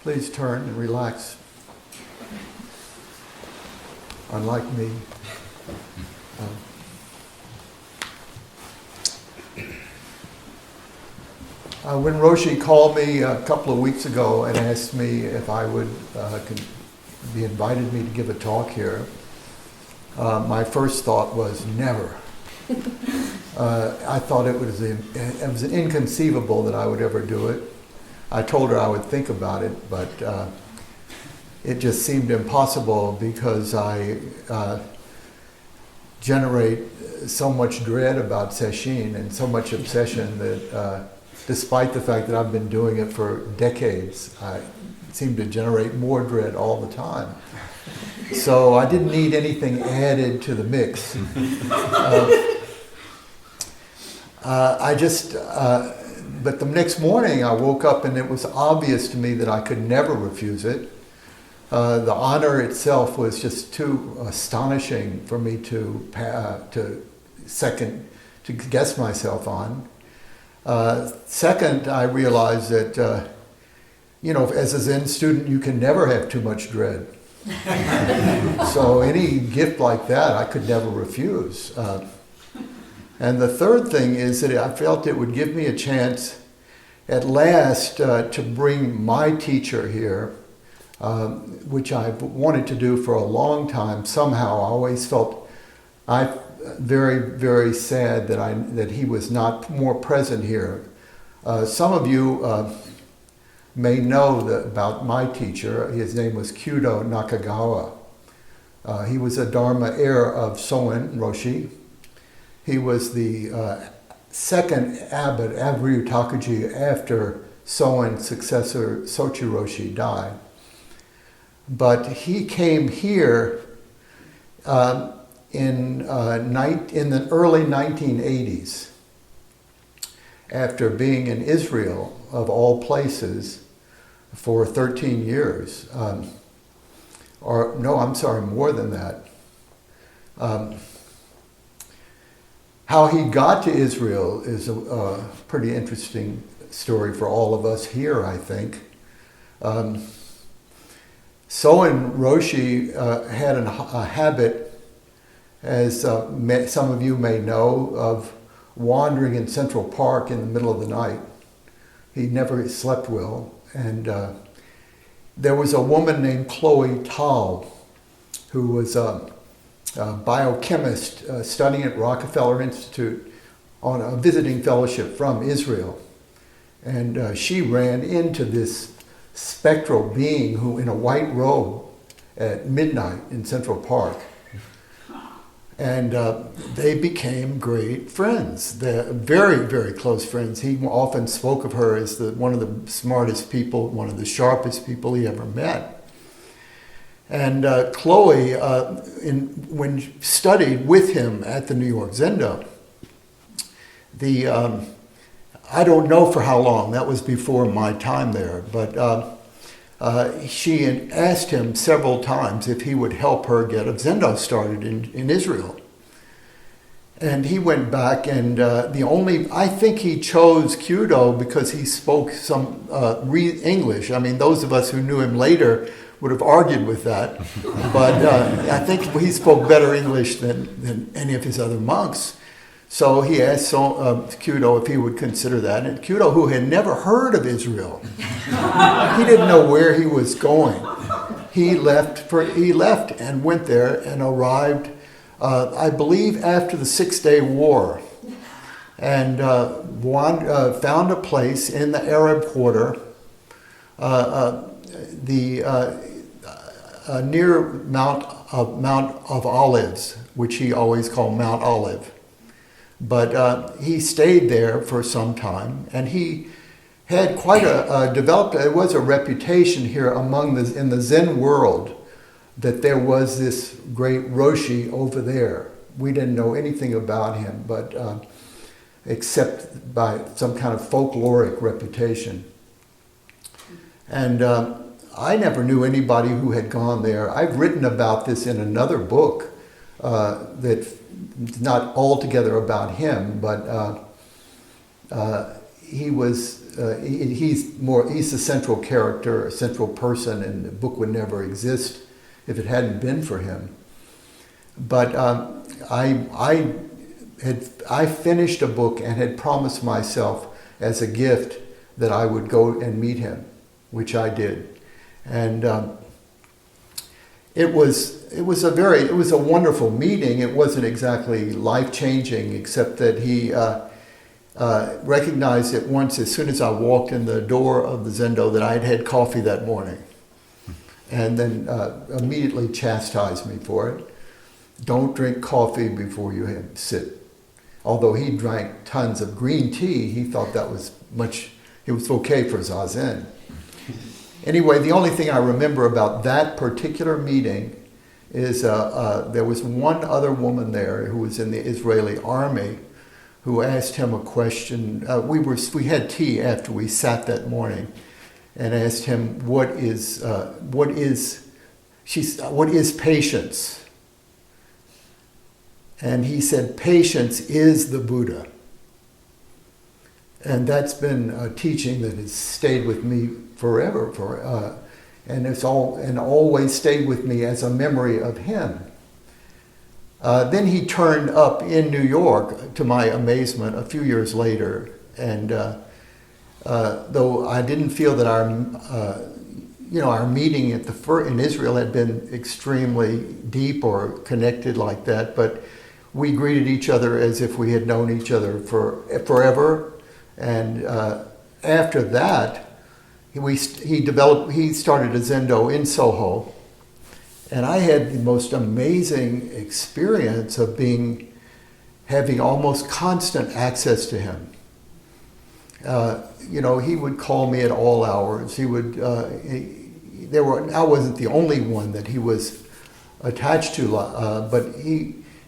Please turn and relax. Unlike me. When Roshi called me a couple of weeks ago and asked me if I would he invited me to give a talk here, my first thought was never. I thought it was inconceivable that I would ever do it. I told her I would think about it, but it just seemed impossible because I generate so much dread about sesshin and so much obsession that despite the fact that I've been doing it for decades, I seem to generate more dread all the time. So I didn't need anything added to the mix. But the next morning I woke up and it was obvious to me that I could never refuse it. The honor itself was just too astonishing for me to guess myself on. Second, I realized that, as a Zen student, you can never have too much dread. So any gift like that, I could never refuse. And the third thing is that I felt it would give me a chance at last to bring my teacher here, which I've wanted to do for a long time. Somehow I always felt very, very sad that he was not more present here. Some of you may know about my teacher. His name was Kyudo Nakagawa. He was a Dharma heir of Soen Roshi. He was the second abbot, Abryu Takuji, after Soen's successor Sochi Roshi died. But he came here in the early 1980s, after being in Israel, of all places, for 13 years. More than that. How he got to Israel is a pretty interesting story for all of us here, I think. Soen Roshi had a habit, as some of you may know, of wandering in Central Park in the middle of the night. He never slept well. And there was a woman named Chloe Tal, who was a biochemist studying at Rockefeller Institute on a visiting fellowship from Israel. And she ran into this spectral being who, in a white robe at midnight in Central Park. And they became great friends. They're very, very close friends. He often spoke of her as one of the smartest people, one of the sharpest people he ever met. And Chloe, when she studied with him at the New York Zendo, I don't know for how long, that was before my time there, but she asked him several times if he would help her get a Zendo started in Israel. And he went back, and I think he chose Kyudo because he spoke some English. I mean, those of us who knew him later would have argued with that. But I think he spoke better English than any of his other monks. So he asked Kyudo if he would consider that. And Kyudo, who had never heard of Israel, he didn't know where he was going. He left and went there and arrived, I believe, after the 6-Day War. And found a place in the Arab quarter, near Mount of Olives, which he always called Mount Olive. But he stayed there for some time, and he had quite there was a reputation here in the Zen world that there was this great Roshi over there. We didn't know anything about him, but except by some kind of folkloric reputation. And I never knew anybody who had gone there. I've written about this in another book that's not altogether about him, but he's the central character, a central person, and the book would never exist if it hadn't been for him. But I finished a book and had promised myself as a gift that I would go and meet him, which I did, and it was a wonderful meeting. It wasn't exactly life-changing, except that he recognized at once, as soon as I walked in the door of the Zendo, that I'd had coffee that morning, and then immediately chastised me for it. Don't drink coffee before you sit. Although he drank tons of green tea, he thought that was it was okay for Zazen. Anyway, the only thing I remember about that particular meeting is there was one other woman there who was in the Israeli army who asked him a question. We had tea after we sat that morning, and asked him, what is patience? And he said, patience is the Buddha. And that's been a teaching that has stayed with me forever, and always stayed with me as a memory of him. Then he turned up in New York, to my amazement, a few years later, and though I didn't feel that our meeting in Israel had been extremely deep or connected like that, but we greeted each other as if we had known each other forever. And after that, he started a Zendo in Soho, and I had the most amazing experience of having almost constant access to him. He would call me at all hours. I wasn't the only one that he was attached to, but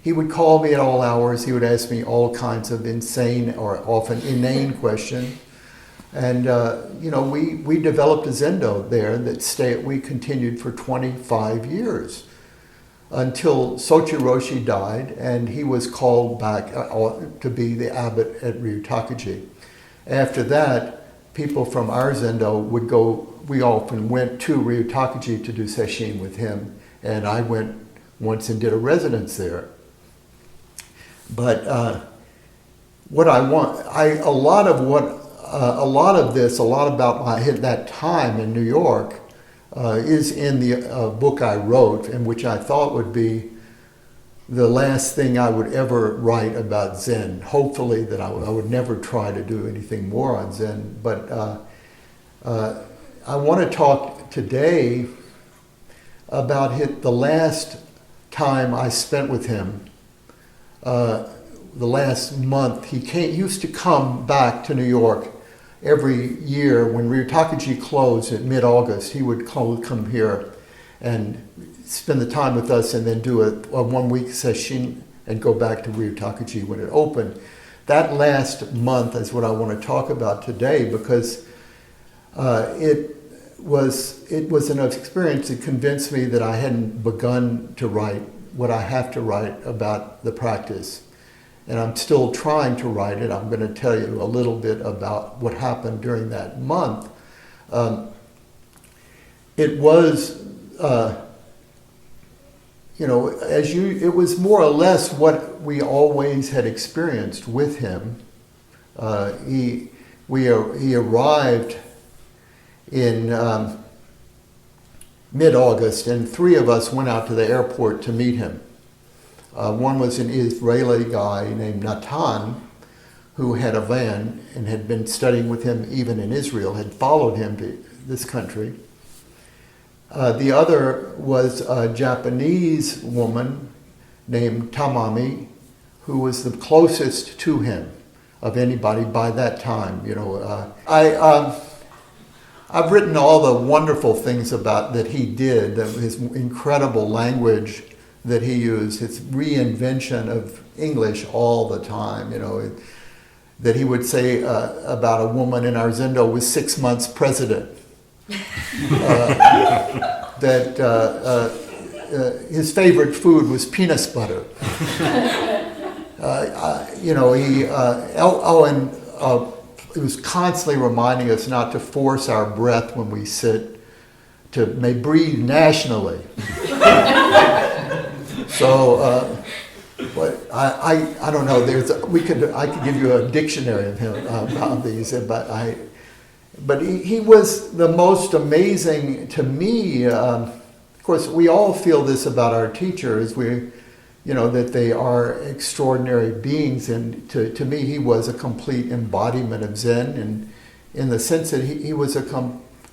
he would call me at all hours. He would ask me all kinds of insane or often inane questions. And, we developed a Zendo there we continued for 25 years until Sochi Roshi died, and he was called back to be the abbot at Ryutakuji. After that, people from our Zendo would go, we often went to Ryutakuji to do sesshin with him, and I went once and did a residence there. But a lot about that time in New York is in the book I wrote, and which I thought would be the last thing I would ever write about Zen. Hopefully that I would never try to do anything more on Zen. But I want to talk today about the last time I spent with him. The last month, he used to come back to New York every year when Ryutakuji closed in mid-August. He would come here and spend the time with us, and then do a 1-week sesshin and go back to Ryutakuji when it opened. That last month is what I want to talk about today, because it was an experience that convinced me that I hadn't begun to write what I have to write about the practice. And I'm still trying to write it. I'm going to tell you a little bit about what happened during that month. It was, it was more or less what we always had experienced with him. He arrived in mid-August, and 3 of us went out to the airport to meet him. One was an Israeli guy named Natan, who had a van and had been studying with him even in Israel, had followed him to this country. The other was a Japanese woman named Tamami, who was the closest to him of anybody by that time. I've written all the wonderful things about that he did, his incredible language that he used, his reinvention of English all the time, that he would say about a woman in our Zendo was 6 months president. That his favorite food was peanut butter. it was constantly reminding us not to force our breath when we sit, to may breathe nationally. So, but I don't know. I could give you a dictionary of him about these, but he was the most amazing to me. Of course, we all feel this about our teachers. That they are extraordinary beings, and to me, he was a complete embodiment of Zen, and in the sense that he was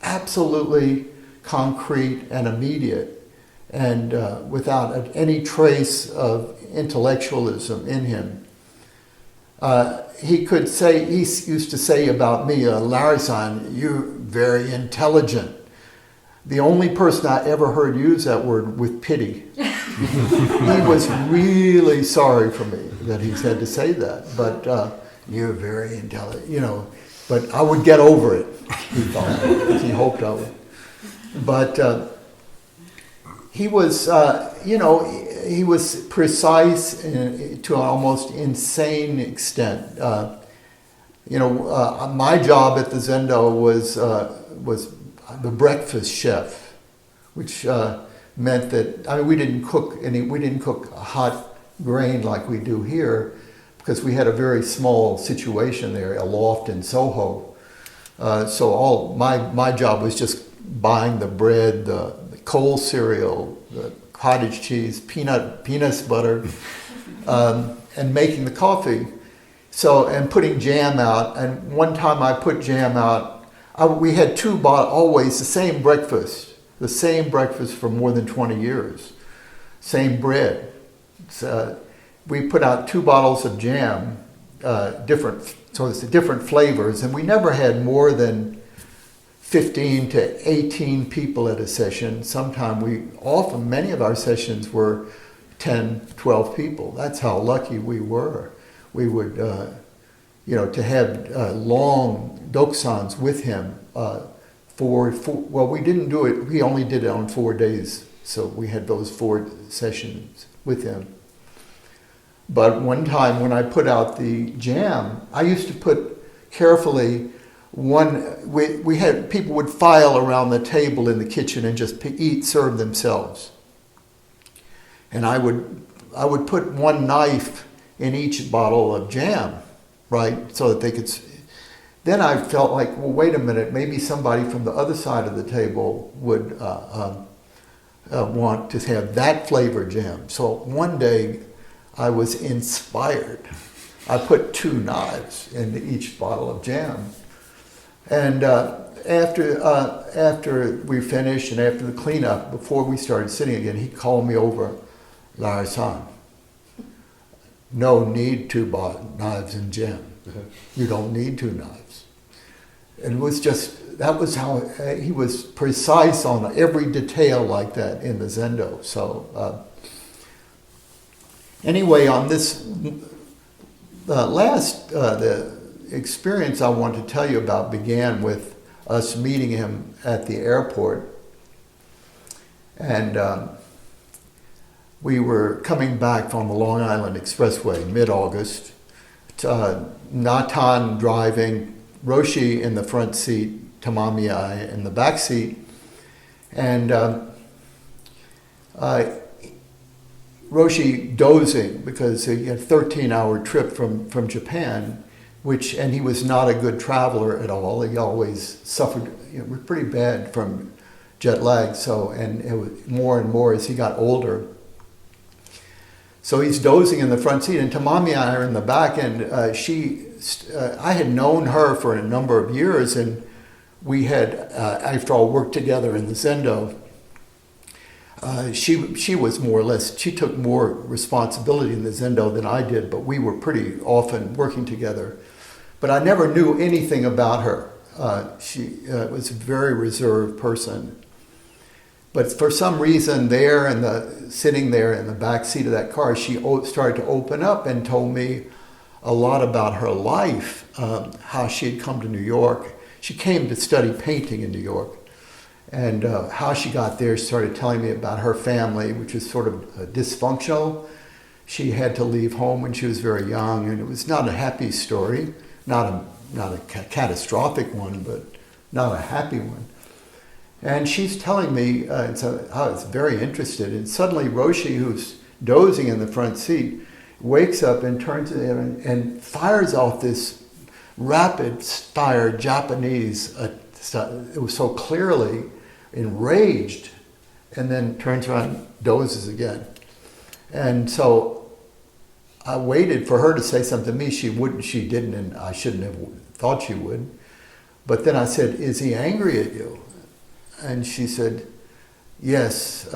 absolutely concrete and immediate, and without any trace of intellectualism in him. He used to say about me, Larry-san, you're very intelligent. The only person I ever heard use that word with pity. He was really sorry for me that he had to say that, but you're very intelligent, but I would get over it, he thought. He hoped I would. But he was, he was precise to an almost insane extent. My job at the Zendo was the breakfast chef, which meant that we didn't cook hot grain like we do here, because we had a very small situation there, a loft in Soho. So all my job was just buying the bread, the coal cereal, the cottage cheese, peanuts butter, and making the coffee. So, and putting jam out. And one time I put jam out, we had always the same breakfast for more than 20 years, same bread. We put out 2 bottles of jam, different flavors, and we never had more than 15 to 18 people at a session. Many of our sessions were 10, 12 people. That's how lucky we were. We would, to have long dokusans with him we didn't do it, we only did it on 4 days. So we had those 4 sessions with him. But one time when I put out the jam, I used to put carefully we had people would file around the table in the kitchen and just serve themselves. And I would put 1 knife in each bottle of jam, right? So that they could. Then I felt like, well, wait a minute, maybe somebody from the other side of the table would want to have that flavor jam. So one day I was inspired. I put 2 knives into each bottle of jam. And after we finished and after the cleanup, before we started sitting again, he called me over, Larry-san, no need 2 knives in jam. You don't need 2 knives. And it was that was how he was precise on every detail like that in the Zendo. So anyway, on this the experience I want to tell you about began with us meeting him at the airport. And we were coming back from the Long Island Expressway, mid-August. Natan driving, Roshi in the front seat, Tamami in the back seat. And Roshi dozing because he had a 13-hour trip from Japan, and he was not a good traveler at all. He always suffered pretty bad from jet lag. And it was more and more as he got older. So he's dozing in the front seat, and Tamami and I are in the back, and I had known her for a number of years, and we had, after all, worked together in the Zendo. She was more or less, she took more responsibility in the Zendo than I did, but we were pretty often working together. But I never knew anything about her. She was a very reserved person. But for some reason sitting there in the back seat of that car, she started to open up and told me a lot about her life, how she had come to New York. She came to study painting in New York. And how she got there, she started telling me about her family, which was sort of dysfunctional. She had to leave home when she was very young, and it was not a happy story, not not a catastrophic one, but not a happy one. And she's telling me, so I was very interested, and suddenly Roshi, who's dozing in the front seat, wakes up and turns to him and fires off this rapid-fire Japanese, it was so clearly enraged, and then turns around, dozes again. And so I waited for her to say something to me. She wouldn't, she didn't, and I shouldn't have thought she would. But then I said, "Is he angry at you?" And she said, "Yes.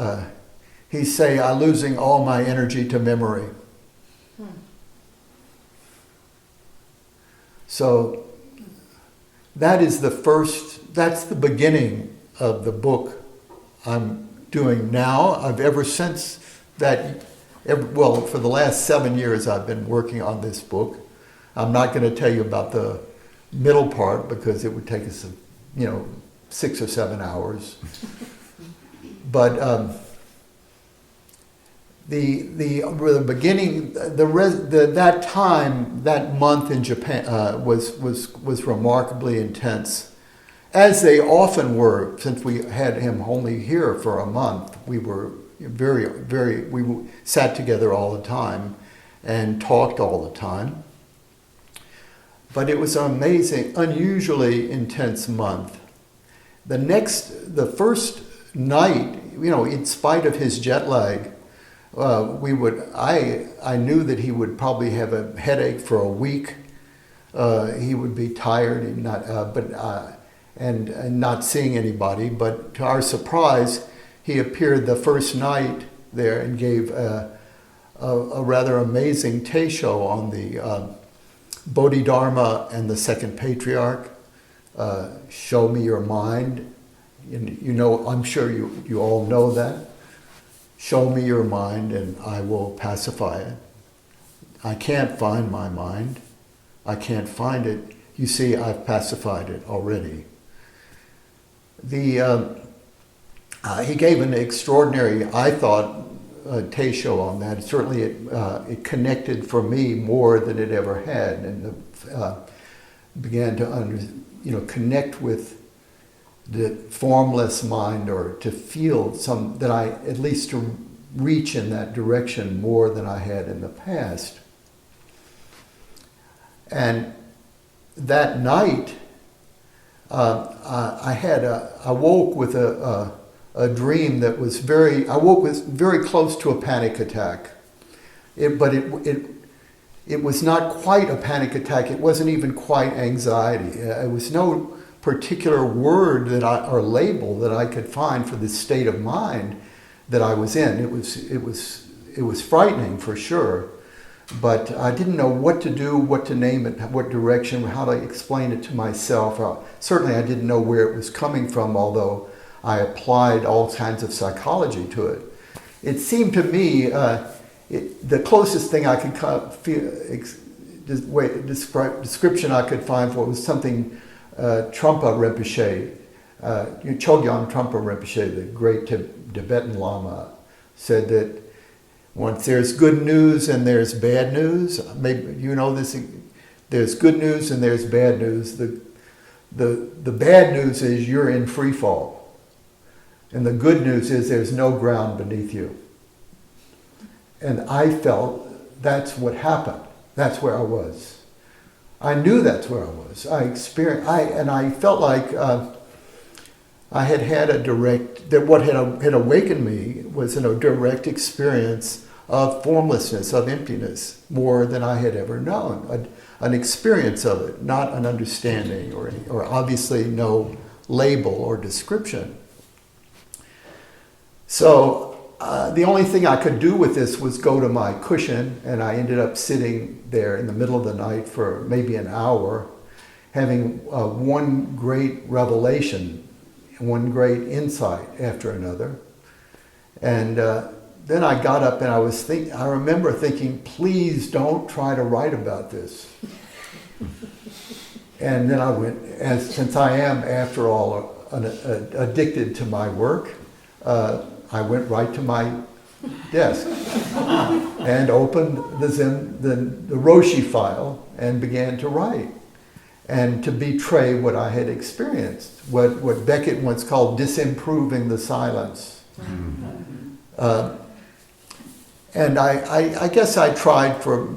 He say I'm losing all my energy to memory." So that is that's the beginning of the book I'm doing now. I've ever since that, for the last 7 years I've been working on this book. I'm not going to tell you about the middle part because it would take us, 6 or 7 hours. But the beginning, that time, that month in Japan was remarkably intense, as they often were. Since we had him only here for a month, we were we sat together all the time and talked all the time. But it was an amazing, unusually intense month. The first night, in spite of his jet lag, I knew that he would probably have a headache for a week. He would be tired and not seeing anybody. But to our surprise, he appeared the first night there and gave a rather amazing teisho on the Bodhidharma and the second patriarch. Show me your mind. I'm sure you all know that. Show me your mind and I will pacify it. I can't find my mind. I can't find it. You see, I've pacified it already. He gave an extraordinary, I thought, teisho on that. Certainly it connected for me more than it ever had, and began to connect with the formless mind, or to feel that I, at least to reach in that direction more than I had in the past. And that night, I woke with a dream that was I woke with very close to a panic attack. But it was not quite a panic attack. It wasn't even quite anxiety. It was no particular word or label that I could find for the state of mind that I was in. It was frightening for sure, but I didn't know what to do, what to name it, what direction, how to explain it to myself. Certainly I didn't know where it was coming from, although I applied all kinds of psychology to it. It seemed to me the closest thing I could description I could find for it was something Trungpa Rinpoche, Chogyam Trungpa Rinpoche, the great Tibetan Lama, said that once there's good news and there's bad news, maybe you know this, there's good news and there's bad news. The bad news is you're in free fall. And the good news is there's no ground beneath you. And I felt that's what happened. That's where I was. I knew that's where I was. I felt like I had a direct, that what had awakened me was a direct experience of formlessness, of emptiness, more than I had ever known. An experience of it, not an understanding or obviously no label or description. So the only thing I could do with this was go to my cushion, and I ended up sitting there in the middle of the night for maybe an hour, having one great revelation, one great insight after another. And then I got up and I remember thinking, please don't try to write about this. And then I went, since I am, after all, addicted to my work, I went right to my desk and opened the Roshi file and began to write. and to betray what I had experienced, what Beckett once called disimproving the silence. And I guess I tried for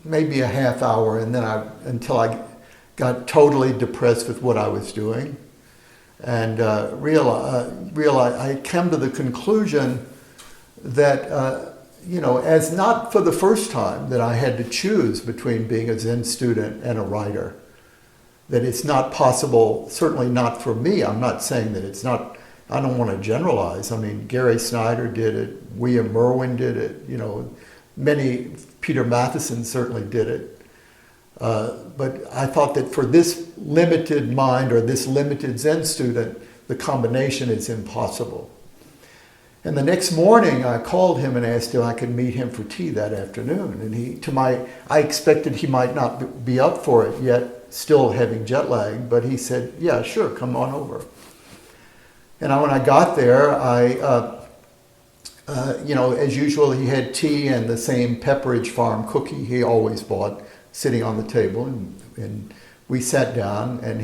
maybe a half hour, and then until I got totally depressed with what I was doing, and realized I came to the conclusion that as not for the first time that I had to choose between being a Zen student and a writer, that it's not possible, certainly not for me. I'm not saying that it's not. I don't want to generalize. I mean, Gary Snyder did it. William Merwin did it. Many, Peter Matheson certainly did it. But I thought that for this limited mind or this limited Zen student, the combination is impossible. And the next morning, I called him and asked if I could meet him for tea that afternoon. And I expected he might not be up for it yet, still having jet lag, but he said, "Yeah, sure, come on over." And when I got there, as usual, he had tea and the same Pepperidge Farm cookie he always bought sitting on the table. And we sat down, and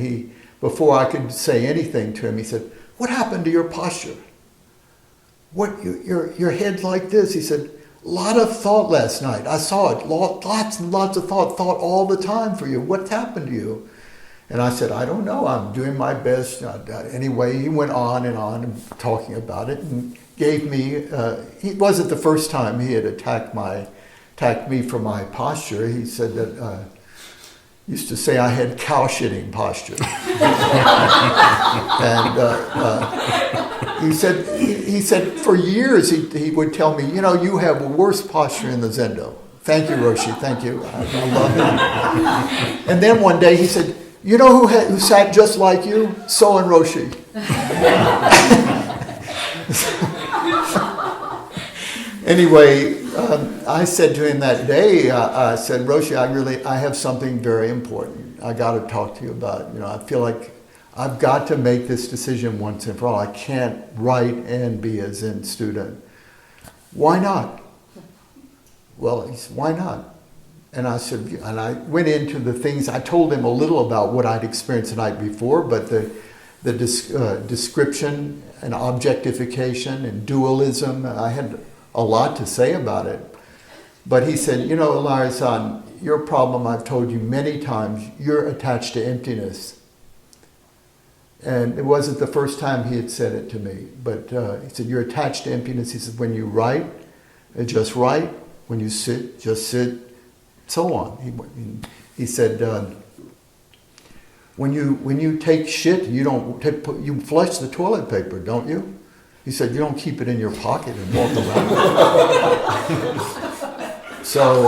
before I could say anything to him, he said, "What happened to your posture? Your head's like this?" He said, "A lot of thought last night. I saw it. Lots and lots of thought all the time for you. What's happened to you?" And I said, "I don't know. I'm doing my best." Anyway, he went on and talking about it, and gave me. It wasn't the first time he had attacked me for my posture. He said that used to say I had cow shitting posture, and he said for years he would tell me, "You have the worst posture in the Zendo." Thank you, Roshi. Thank you. I love it. And then one day he said, "You know who sat just like you? So and Roshi." Anyway, I said to him that day, I said, "Roshi, I have something very important I got to talk to you about. I feel like I've got to make this decision once and for all. I can't write and be a Zen student." "Why not?" "Well," he said, "why not?" And I said, and I went into the things. I told him a little about what I'd experienced the night before, but the description and objectification and dualism, I had a lot to say about it. But he said, "Ilari-san, your problem, I've told you many times, you're attached to emptiness." And it wasn't the first time he had said it to me, but he said, "You're attached to emptiness." He said, "When you write, just write. When you sit, just sit." So on. He said, when you take shit, you flush the toilet paper, don't you? He said, "You don't keep it in your pocket and walk around." So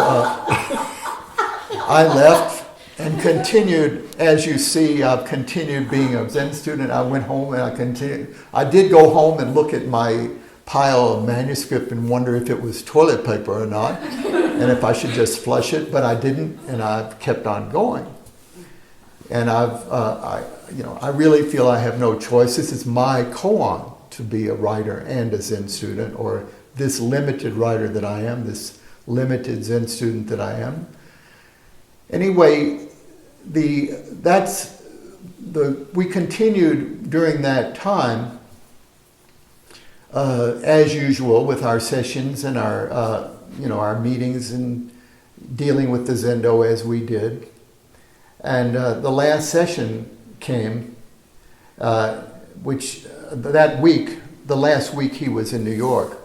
I left and continued. As you see, I've continued being a Zen student. I went home and I continued. I did go home and look at my pile of manuscript and wonder if it was toilet paper or not, and if I should just flush it, but I didn't, and I've kept on going. And I really feel I have no choice. This is my koan to be a writer and a Zen student, or this limited writer that I am, this limited Zen student that I am. Anyway, we continued during that time. As usual with our sessions and our meetings and dealing with the Zendo as we did. And the last session came, which that week, the last week he was in New York.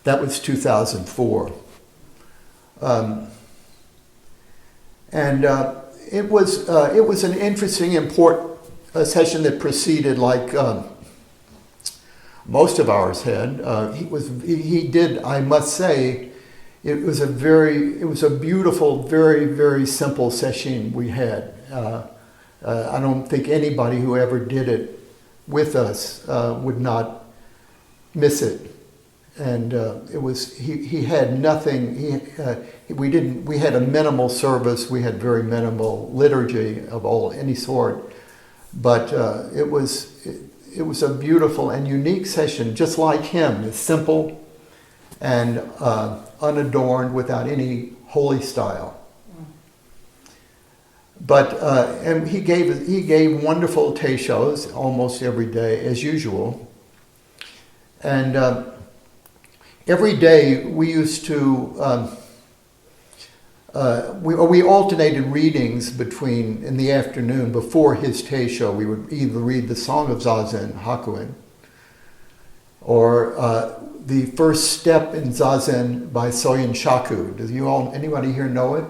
That was 2004. It was an interesting, important session that proceeded like most of ours had. He did, I must say, it was a beautiful, very, very simple sesshin we had. I don't think anybody who ever did it with us would not miss it. And he had nothing. We had a minimal service. We had very minimal liturgy of any sort, but it was a beautiful and unique session, just like him. It's simple and unadorned, without any holy style. But and he gave wonderful teishos almost every day as usual, and every day we used to we alternated readings between in the afternoon before his teisho. We would either read the Song of Zazen Hakuin or the First Step in Zazen by Soyin Shaku. Does anybody here know it?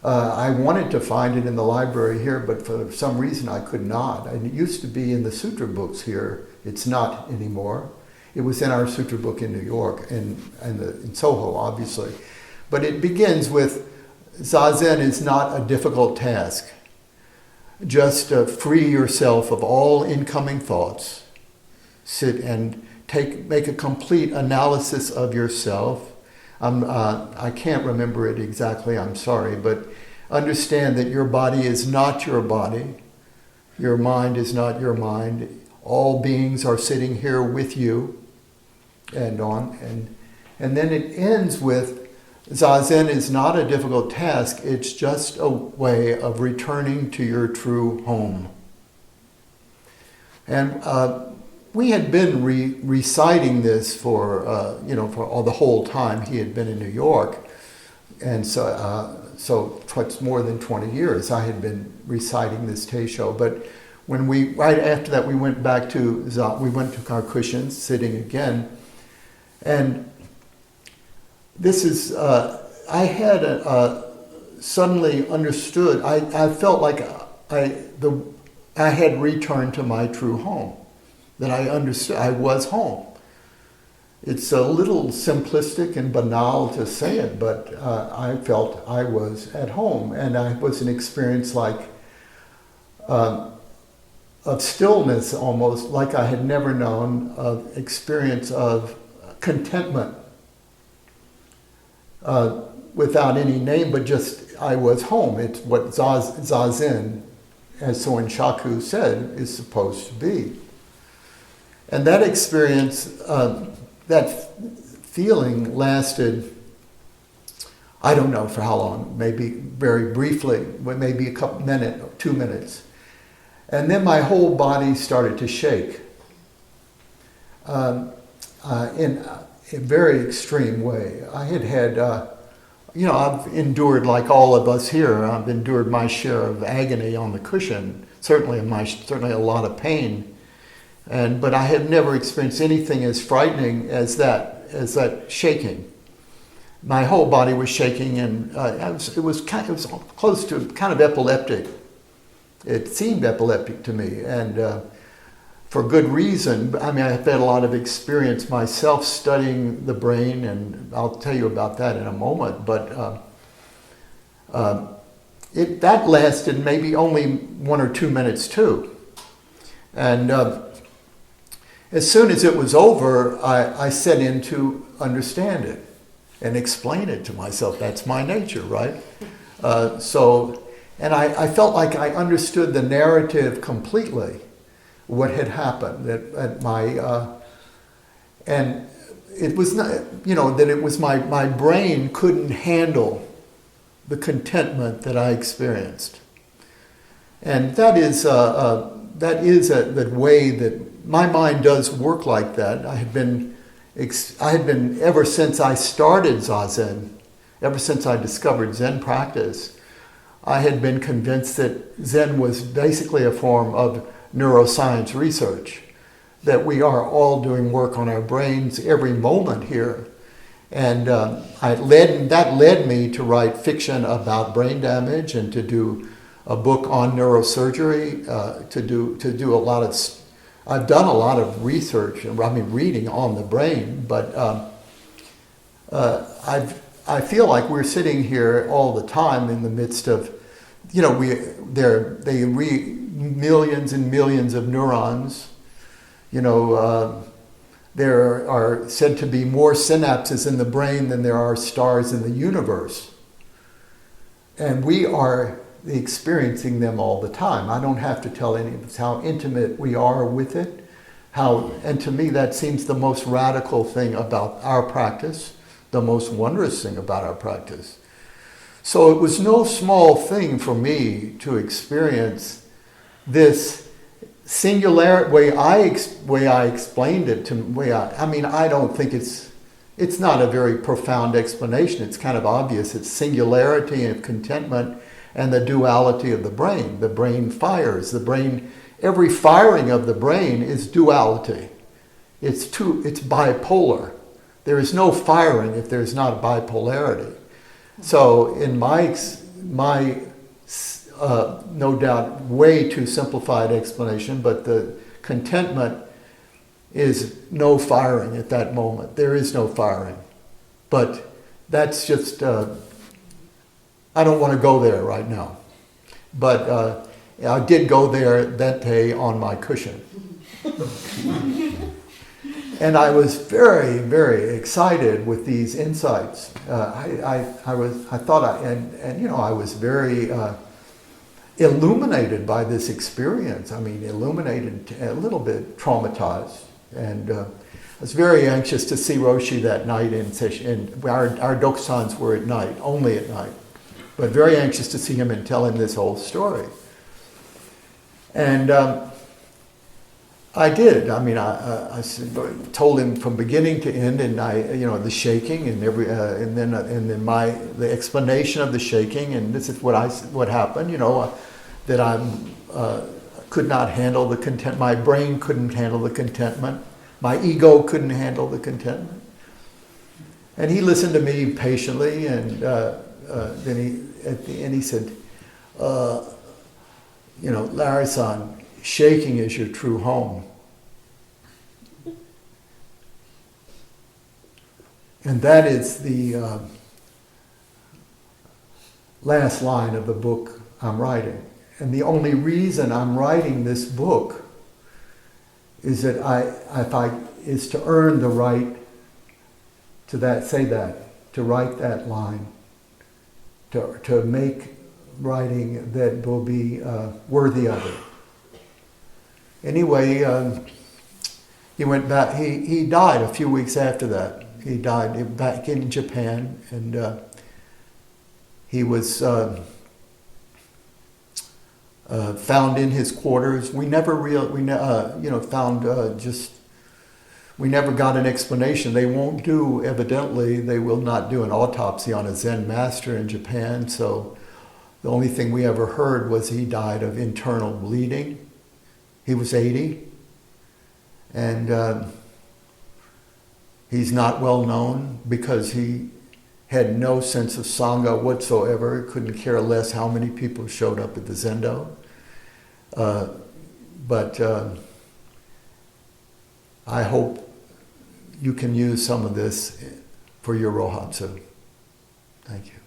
I wanted to find it in the library here, but for some reason I could not. And it used to be in the sutra books here. It's not anymore. It was in our sutra book in New York and in Soho, obviously. But it begins with, Zazen is not a difficult task. Just free yourself of all incoming thoughts. Sit and make a complete analysis of yourself. I can't remember it exactly, I'm sorry, but understand that your body is not your body. Your mind is not your mind. All beings are sitting here with you, and then it ends with, Zazen is not a difficult task, it's just a way of returning to your true home. And we had been reciting this for all the whole time he had been in New York, and so it's more than 20 years I had been reciting this teisho. But when right after that we went back to our cushions, sitting again, and this is I had suddenly understood. I felt like I had returned to my true home. That I understood I was home. It's a little simplistic and banal to say it, but I felt I was at home, and I was an experience like of stillness, almost like I had never known, of experience of contentment without any name, but just I was home. It's what Zazen, as Soin Shaku said, is supposed to be. And that experience, that feeling lasted, I don't know for how long, maybe very briefly, maybe a couple minutes, 2 minutes. And then my whole body started to shake in a very extreme way. I had, I've endured, like all of us here, I've endured my share of agony on the cushion, certainly a lot of pain. But I had never experienced anything as frightening as that shaking. My whole body was shaking, and it was close to kind of epileptic. It seemed epileptic to me, and for good reason. I mean, I've had a lot of experience myself studying the brain, and I'll tell you about that in a moment. But that lasted maybe only 1 or 2 minutes too, and as soon as it was over, I set in to understand it and explain it to myself. That's my nature, right? And I felt like I understood the narrative completely, what had happened. And it was not, that it was my brain couldn't handle the contentment that I experienced. And that is the way that my mind does work like that. I had been ever since I started Zazen, ever since I discovered Zen practice, I had been convinced that Zen was basically a form of neuroscience research, that we are all doing work on our brains every moment here. And that led me to write fiction about brain damage and to do a book on neurosurgery, to do a lot of. I've done a lot of research, reading on the brain, but I feel like we're sitting here all the time in the midst of, millions and millions of neurons. There are said to be more synapses in the brain than there are stars in the universe. And we are experiencing them all the time. I don't have to tell any of us how intimate we are with it. And to me that seems the most radical thing about our practice, the most wondrous thing about our practice. So it was no small thing for me to experience this singular way I explained it to I mean, I don't think it's not a very profound explanation. It's kind of obvious. It's singularity and contentment and the duality of the brain. The brain fires. Every firing of the brain is duality. It's bipolar. There is no firing if there's not bipolarity. So in my no doubt way too simplified explanation, but the contentment is no firing at that moment. There is no firing. But that's just, I don't want to go there right now. But I did go there that day on my cushion. And I was very, very excited with these insights. I was very illuminated by this experience. I mean, illuminated, a little bit traumatized. And I was very anxious to see Roshi that night in session. And our dokusans were at night, only at night. But very anxious to see him and tell him this whole story. And I did. I mean, I told him from beginning to end, and the shaking and then the explanation of the shaking, and this is what happened. That I could not handle the content. My brain couldn't handle the contentment. My ego couldn't handle the contentment. And he listened to me patiently, and then at the end he said, Larry-san, shaking is your true home. And that is the last line of the book I'm writing. And the only reason I'm writing this book is that is to earn the right to to write that line, to make writing that will be worthy of it. Anyway, he went back. He died a few weeks after that. He died back in Japan, and he was found in his quarters. We never we never got an explanation. They won't do, evidently, they will not do an autopsy on a Zen master in Japan. So the only thing we ever heard was he died of internal bleeding. He was 80, and he's not well known because he had no sense of Sangha whatsoever, couldn't care less how many people showed up at the Zendo. But I hope you can use some of this for your Rohatsu. Thank you.